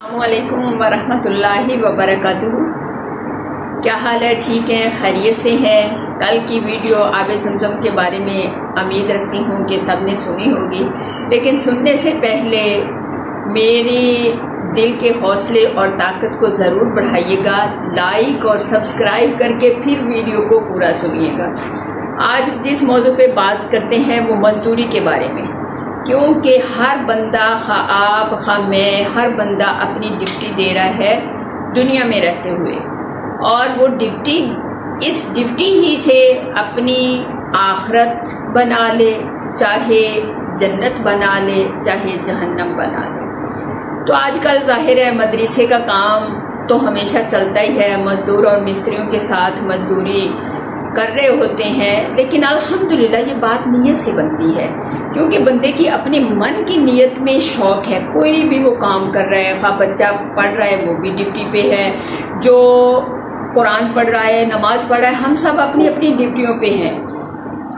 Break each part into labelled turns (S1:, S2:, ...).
S1: السلام علیکم ورحمۃ اللہ وبرکاتہ۔ کیا حال ہے؟ ٹھیک ہیں؟ خیریت سے ہیں؟ کل کی ویڈیو آب زمزم کے بارے میں امید رکھتی ہوں کہ سب نے سنی ہوگی، لیکن سننے سے پہلے میری دل کے حوصلے اور طاقت کو ضرور بڑھائیے گا، لائک اور سبسکرائب کر کے پھر ویڈیو کو پورا سنیے گا۔ آج جس موضوع پہ بات کرتے ہیں وہ مزدوری کے بارے میں، کیونکہ ہر بندہ، خواہ آپ خواہ میں، ہر بندہ اپنی ڈیوٹی دے رہا ہے دنیا میں رہتے ہوئے، اور وہ ڈیوٹی، اس ڈیوٹی ہی سے اپنی آخرت بنا لے، چاہے جنت بنا لے چاہے جہنم بنا لے۔ تو آج کل ظاہر ہے مدرسے کا کام تو ہمیشہ چلتا ہی ہے، مزدور اور مستریوں کے ساتھ مزدوری کر رہے ہوتے ہیں، لیکن الحمدللہ یہ بات نیت سے بنتی ہے، کیونکہ بندے کی اپنے من کی نیت میں شوق ہے، کوئی بھی وہ کام کر رہا ہے، خواہ بچہ پڑھ رہا ہے وہ بھی ڈیوٹی پہ ہے، جو قرآن پڑھ رہا ہے، نماز پڑھ رہا ہے، ہم سب اپنی اپنی ڈیوٹیوں پہ ہیں۔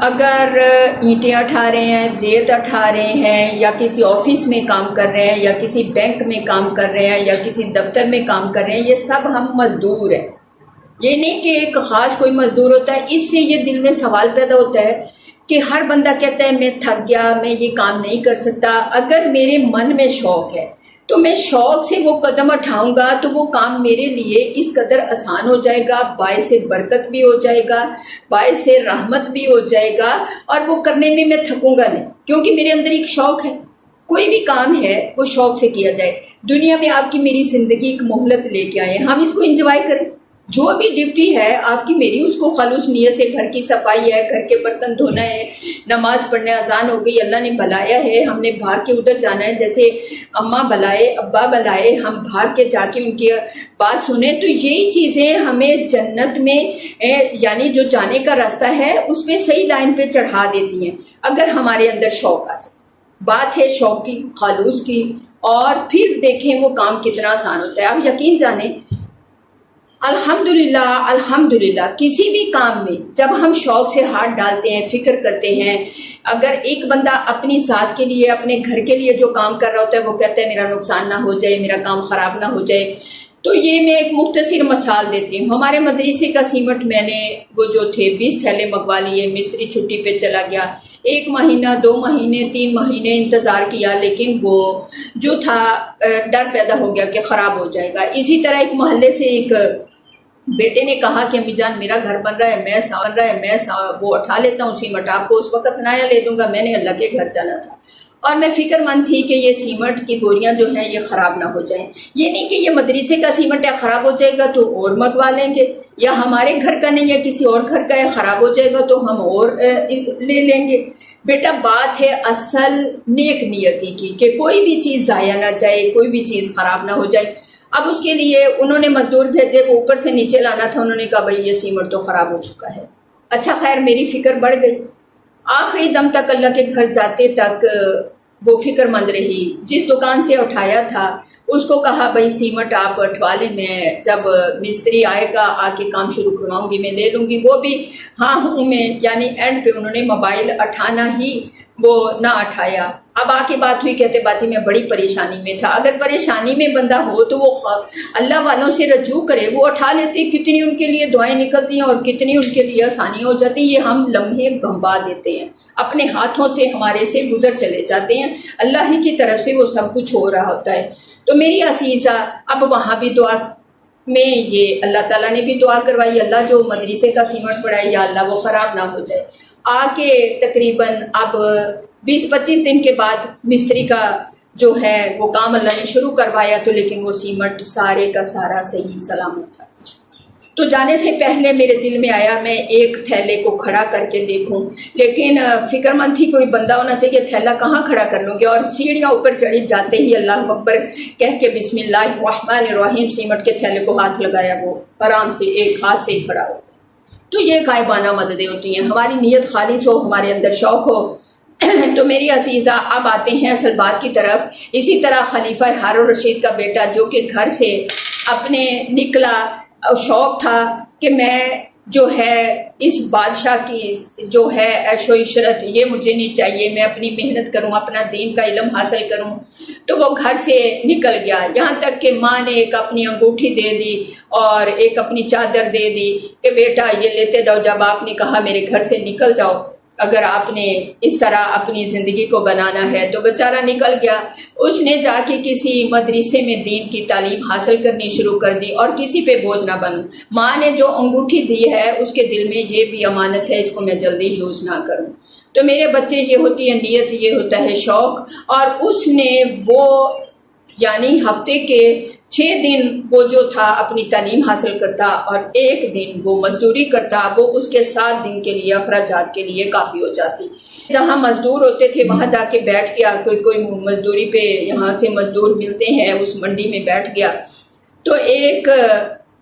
S1: اگر اینٹیں اٹھا رہے ہیں، ریت اٹھا رہے ہیں، یا کسی آفس میں کام کر رہے ہیں، یا کسی بینک میں کام کر رہے ہیں، یا کسی دفتر میں کام کر رہے ہیں، یہ سب ہم مزدور ہیں۔ یہ نہیں کہ ایک خاص کوئی مزدور ہوتا ہے۔ اس سے یہ دل میں سوال پیدا ہوتا ہے کہ ہر بندہ کہتا ہے میں تھک گیا، میں یہ کام نہیں کر سکتا۔ اگر میرے من میں شوق ہے تو میں شوق سے وہ قدم اٹھاؤں گا تو وہ کام میرے لیے اس قدر آسان ہو جائے گا، باعث برکت بھی ہو جائے گا، باعث رحمت بھی ہو جائے گا، اور وہ کرنے میں میں تھکوں گا نہیں، کیونکہ میرے اندر ایک شوق ہے۔ کوئی بھی کام ہے وہ شوق سے کیا جائے۔ دنیا میں آپ کی میری زندگی ایک مہلت لے کے آئے ہیں، ہم اس کو انجوائے کریں۔ جو بھی ڈیوٹی ہے آپ کی میری، اس کو خلوص نیت سے، گھر کی صفائی ہے، گھر کے برتن دھونا ہے، نماز پڑھنا، اذان ہو گئی، اللہ نے بلایا ہے، ہم نے بھاگ کے ادھر جانا ہے، جیسے اماں بلائے، ابا بلائے، ہم بھاگ کے جا کے ان کی بات سنیں، تو یہی چیزیں ہمیں جنت میں یعنی جو جانے کا راستہ ہے اس پہ صحیح لائن پہ چڑھا دیتی ہیں، اگر ہمارے اندر شوق آ جائے۔ بات ہے شوق کی، خلوص کی، اور پھر دیکھیں وہ کام کتنا آسان ہوتا ہے۔ آپ یقین جانیں، الحمدللہ کسی بھی کام میں جب ہم شوق سے ہاتھ ڈالتے ہیں، فکر کرتے ہیں، اگر ایک بندہ اپنی ذات کے لیے، اپنے گھر کے لیے جو کام کر رہا ہوتا ہے، وہ کہتا ہے میرا نقصان نہ ہو جائے، میرا کام خراب نہ ہو جائے، تو یہ میں ایک مختصر مثال دیتی ہوں۔ ہمارے مدرسے کا سیمنٹ میں نے وہ جو تھے 20 تھیلے منگوا لیے، مستری چھٹی پہ چلا گیا، 1 مہینہ 2 مہینے 3 مہینے انتظار کیا، لیکن وہ جو تھا ڈر پیدا ہو گیا کہ خراب ہو جائے گا۔ اسی طرح ایک محلے سے ایک بیٹے نے کہا کہ امی جان میرا گھر بن رہا ہے، میں وہ اٹھا لیتا ہوں سیمنٹ، آپ کو اس وقت نیا لے دوں گا۔ میں نے اللہ کے گھر جانا تھا اور میں فکر مند تھی کہ یہ سیمنٹ کی بوریاں جو ہیں یہ خراب نہ ہو جائیں۔ یہ نہیں کہ یہ مدرسے کا سیمنٹ ہے، خراب ہو جائے گا تو اور منگوا لیں گے، یا ہمارے گھر کا نہیں ہے کسی اور گھر کا ہے، خراب ہو جائے گا تو ہم اور لے لیں گے۔ بیٹا بات ہے اصل نیک نیتی کی، کہ کوئی بھی چیز ضائع نہ جائے، کوئی بھی چیز خراب نہ ہو جائے۔ اب اس کے لیے انہوں نے مزدور بھیجے، وہ اوپر سے نیچے لانا تھا، انہوں نے کہا بھائی یہ سیمنٹ تو خراب ہو چکا ہے۔ اچھا خیر میری فکر بڑھ گئی، آخری دم تک اللہ کے گھر جاتے تک وہ فکر مند رہی۔ جس دکان سے اٹھایا تھا اس کو کہا بھائی سیمنٹ آپ اٹھوا لیں، میں جب مستری آئے گا آ کے کام شروع کرواؤں گی، میں لے لوں گی۔ وہ بھی ہاں ہوں میں، یعنی اینڈ پہ انہوں نے موبائل اٹھانا ہی وہ نہ اٹھایا۔ اب آ کے بات ہوئی، کہتے باجی میں بڑی پریشانی میں تھا۔ اگر پریشانی میں بندہ ہو تو وہ اللہ والوں سے رجوع کرے، وہ اٹھا لیتے، کتنی ان کے لیے دعائیں نکلتی ہیں اور کتنی ان کے لیے آسانی ہو جاتی ہے۔ یہ ہم لمحے گنوا دیتے ہیں، اپنے ہاتھوں سے ہمارے سے گزر چلے جاتے ہیں، اللہ ہی کی طرف سے وہ سب کچھ ہو رہا ہوتا ہے۔ تو میری عزیزہ، اب وہاں بھی دعا میں یہ اللہ تعالیٰ نے بھی دعا کروائی، اللہ جو مدرسے کا سیمنٹ پڑا ہے یا اللہ وہ خراب نہ ہو جائے۔ آ کے تقریباً اب 20-25 دن کے بعد مستری کا جو ہے وہ کام اللہ نے شروع کروایا، تو لیکن وہ سیمنٹ سارے کا سارا صحیح سلامت تھا۔ تو جانے سے پہلے میرے دل میں آیا میں ایک تھیلے کو کھڑا کر کے دیکھوں، لیکن فکر مند تھی کوئی بندہ ہونا چاہیے، تھیلا کہاں کھڑا کر لوں گے، اور سیڑھیاں اوپر چڑھی، جاتے ہی اللہ اکبر کہہ کے بسم اللہ الرحمن الرحیم سیمنٹ کے تھیلے کو ہاتھ لگایا، وہ آرام سے ایک ہاتھ سے ہی کھڑا ہو۔ تو یہ غائبانہ مددیں ہوتی ہیں، ہماری نیت خالص ہو، ہمارے اندر شوق ہو۔ تو میری عزیزہ اب آتے ہیں اصل بات کی طرف۔ اسی طرح خلیفہ ہارون رشید کا بیٹا جو کہ گھر سے اپنے نکلا، شوق تھا کہ میں جو ہے اس بادشاہ کی جو ہے عیش و عشرت یہ مجھے نہیں چاہیے، میں اپنی محنت کروں، اپنا دین کا علم حاصل کروں۔ تو وہ گھر سے نکل گیا، یہاں تک کہ ماں نے ایک اپنی انگوٹھی دے دی اور ایک اپنی چادر دے دی کہ بیٹا یہ لیتے جاؤ، جب آپ نے کہا میرے گھر سے نکل جاؤ، اگر آپ نے اس طرح اپنی زندگی کو بنانا ہے۔ تو بیچارہ نکل گیا، اس نے جا کے کسی مدرسے میں دین کی تعلیم حاصل کرنی شروع کر دی اور کسی پہ بوجھ نہ بنوں۔ ماں نے جو انگوٹھی دی ہے اس کے دل میں یہ بھی امانت ہے، اس کو میں جلدی یوز نہ کروں۔ تو میرے بچے یہ ہوتی ہے نیت، یہ ہوتا ہے شوق، اور اس نے وہ یعنی ہفتے کے 6 دن وہ جو تھا اپنی تعلیم حاصل کرتا اور 1 دن وہ مزدوری کرتا، وہ اس کے 7 دن کے لیے اخراجات کے لیے کافی ہو جاتی۔ جہاں مزدور ہوتے تھے وہاں جا کے بیٹھ گیا، کوئی مزدوری پہ یہاں سے مزدور ملتے ہیں، اس منڈی میں بیٹھ گیا۔ تو ایک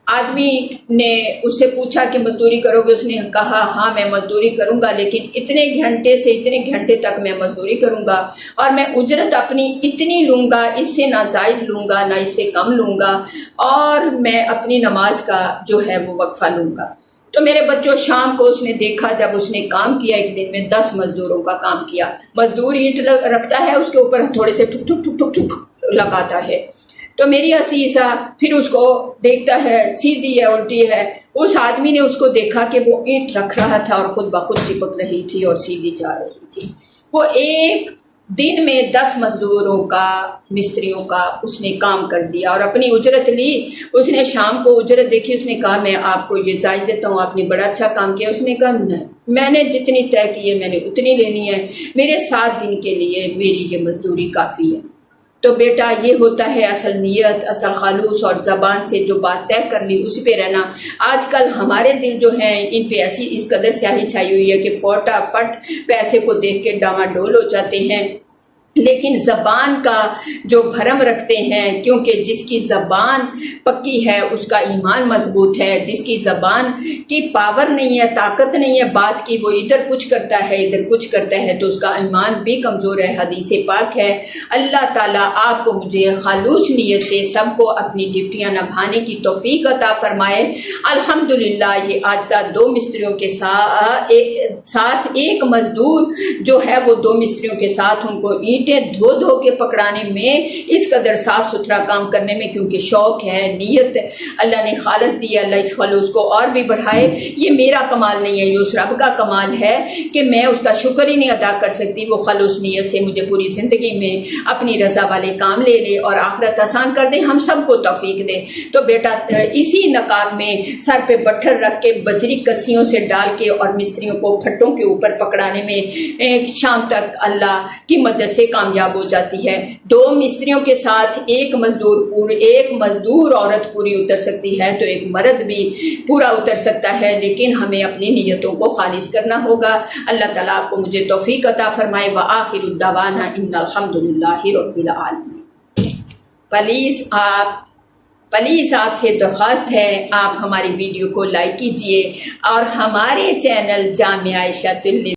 S1: آدمی نے اس سے پوچھا کہ مزدوری کرو گے؟ اس نے کہا ہاں میں مزدوری کروں گا، لیکن اتنے گھنٹے سے اتنے گھنٹے تک میں مزدوری کروں گا اور میں اجرت اپنی اتنی لوں گا، اس سے نہ زائد لوں گا نہ اس سے کم لوں گا، اور میں اپنی نماز کا جو ہے وہ وقفہ لوں گا۔ تو میرے بچوں شام کو اس نے دیکھا، جب اس نے کام کیا ایک دن میں 10 مزدوروں کا کام کیا۔ مزدور اینٹ رکھتا ہے، اس کے اوپر تھوڑے سے ٹھک ٹھک ٹھک ٹھک ٹھک لگاتا ہے۔ تو میری عزیزہ پھر اس کو دیکھتا ہے سیدھی ہے الٹی ہے۔ اس آدمی نے اس کو دیکھا کہ وہ اینٹ رکھ رہا تھا اور خود بخود چپک رہی تھی اور سیدھی جا رہی تھی۔ وہ ایک دن میں 10 مزدوروں کا، مستریوں کا اس نے کام کر دیا اور اپنی اجرت لی۔ اس نے شام کو اجرت دیکھی، اس نے کہا میں آپ کو یہ زائد دیتا ہوں، آپ نے بڑا اچھا کام کیا۔ اس نے کہا نہیں، میں نے جتنی طے کی ہے میں نے اتنی لینی ہے، میرے 7 دن کے لیے میری یہ مزدوری کافی ہے۔ تو بیٹا یہ ہوتا ہے اصل نیت، اصل خلوص، اور زبان سے جو بات طے کر لی اسی پہ رہنا۔ آج کل ہمارے دل جو ہیں ان پہ ایسی اس قدر سیاہی چھائی ہوئی ہے کہ فٹافٹ پیسے کو دیکھ کے ڈاواڈول ہو جاتے ہیں، لیکن زبان کا جو بھرم رکھتے ہیں، کیونکہ جس کی زبان پکی ہے اس کا ایمان مضبوط ہے، جس کی زبان کی پاور نہیں ہے، طاقت نہیں ہے بات کی، وہ ادھر کچھ کرتا ہے ادھر کچھ کرتا ہے، تو اس کا ایمان بھی کمزور ہے۔ حدیث پاک ہے اللہ تعالیٰ آپ کو مجھے خالص نیت سے سب کو اپنی ڈیوٹیاں نبھانے کی توفیق عطا فرمائے۔ الحمدللہ یہ آج تک 2 مستریوں کے ساتھ ایک مزدور جو ہے وہ 2 مستریوں کے ساتھ ان کو اینٹیں دھو کے پکڑانے میں، اس قدر صاف ستھرا کام کرنے میں، کیونکہ شوق ہے، نیت اللہ نے خالص دی ہے۔ اللہ اس خلوص کو اور بھی بڑھائے۔ یہ میرا کمال نہیں ہے، یہ اس رب کا کمال ہے کہ میں اس کا شکر ہی نہیں ادا کر سکتی۔ وہ خلوص نیت سے مجھے پوری زندگی میں اپنی رضا والے کام لے لے اور آخرت آسان کر دے، ہم سب کو توفیق دے۔ تو بیٹا اسی نقاب میں سر پہ بٹھر رکھ کے بجری کسیوں سے ڈال کے اور مستریوں کو پھٹوں کے اوپر پکڑانے میں شام تک اللہ کی مدد سے کامیاب ہو جاتی ہے۔ 2 مستریوں کے ساتھ ایک مزدور عورت پوری اتر سکتی ہے، تو ایک مرد بھی پورا اتر سکتا ہے، لیکن ہمیں اپنی نیتوں کو خالص کرنا ہوگا۔ اللہ تعالیٰ آپ کو مجھے توفیق عطا فرمائے۔ وآخر الدعوانا ان الحمدللہ رب العالمین۔ پلیز آپ سے درخواست ہے آپ ہماری ویڈیو کو لائک کیجئے اور ہمارے چینل جامعہ عائشۃ